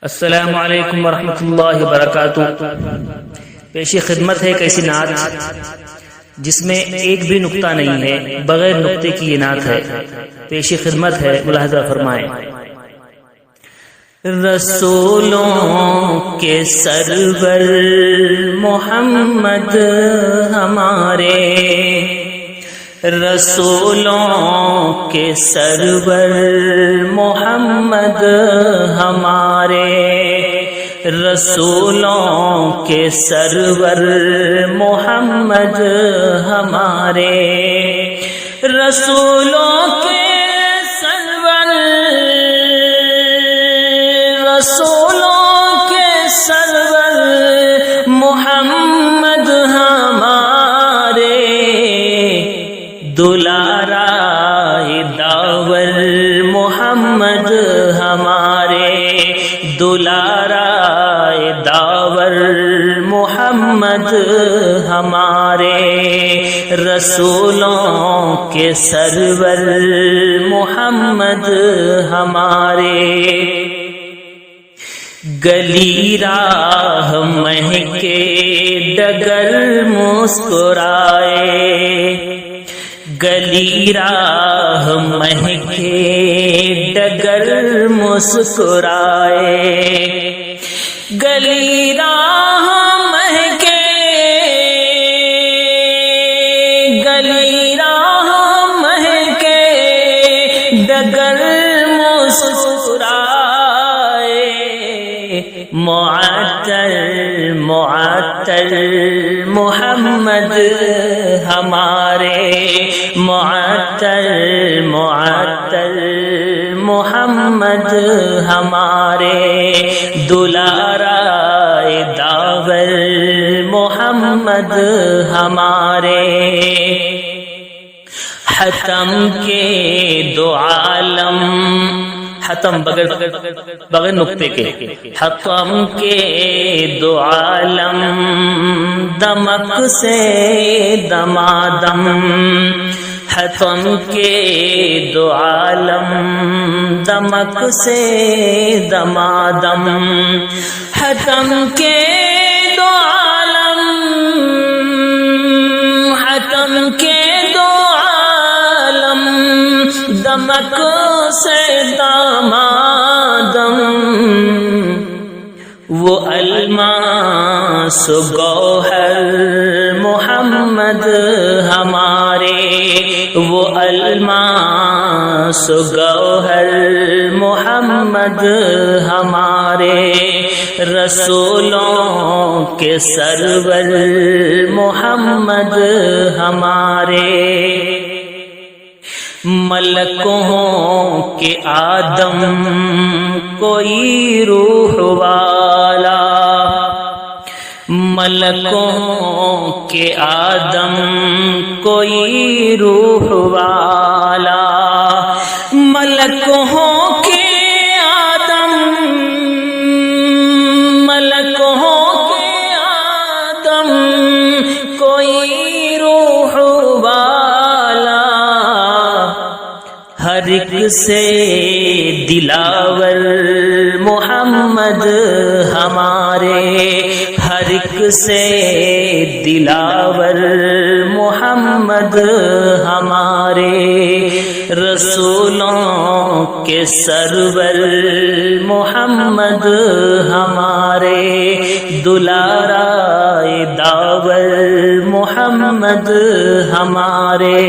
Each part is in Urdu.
السلام علیکم ورحمۃ اللہ وبرکاتہ۔ پیشی خدمت ہے ایک ایسی نعت جس میں ایک بھی نقطہ نہیں ہے، بغیر نقطے کی یہ نعت ہے۔ پیشی خدمت ہے، ملاحظہ فرمائیں۔ رسولوں کے سرور محمد ہمارے، رسولوں کے سرور محمد ہمارے، رسولوں کے سرور محمد ہمارے، رسولوں کے سرور، رسولوں کے سرور محمد ہمارے، دلارا داور محمد ہمارے، دلارا داور محمد ہمارے، رسولوں کے سرور محمد ہمارے، گلی راہ مہکے ڈگر مسکرائے، گلی راہ مہکے ڈگر مسکرائے، گلی راہ مہکے، گلی راہ مہکے ڈگر مسکرائے، معطر معطر محمد ہمارے، معطر معطر محمد ہمارے، دلارا داور محمد ہمارے، حتم کے دو عالم، حتم بغیر نقطے کے، حتم کے دو عالم دمک سے دمادم، حتم کے دو عالم دمک سے دمادم، حتم کے دو عالم، حتم کے دو عالم دمک سے دمادم، وہ الماس گوہر محمد ہمارے، وہ الماس گوہر محمد ہمارے، رسولوں کے سرور محمد ہمارے، ملکوں کے آدم کوئی روح والا، ملکوں کے آدم کوئی روح والا، ملکوں کے آدم، ملکوں کے آدم کوئی روح والا، ہر ایک سے دلاور محمد ہمارے، ہر ایک سے دلاور محمد ہمارے، رسولوں کے سرور محمد ہمارے، دلارا داور محمد ہمارے،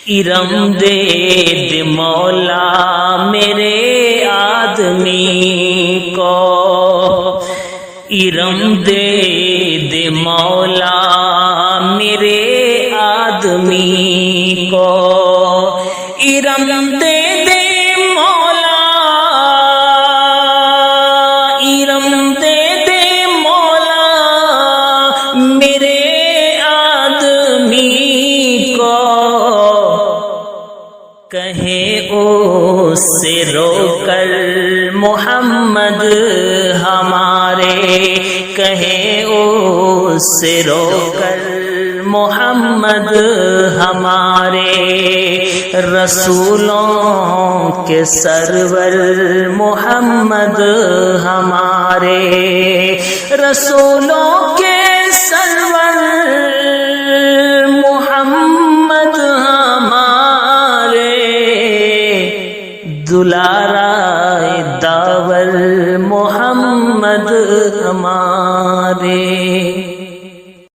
ارم دے دے مولا میرے آدمی کو، ارم دے دے مولا میرے آدمی کو، ارم دے دے مولا، ارم دے دے مولا میرے آدمی کو، کہیں اس سے رو کر محمد ہمارے، کہیں اس سے رو کر محمد ہمارے، رسولوں کے سرور محمد ہمارے، رسولوں کے سرور محمد ہمارے، دلارا داور محمد ہمارے۔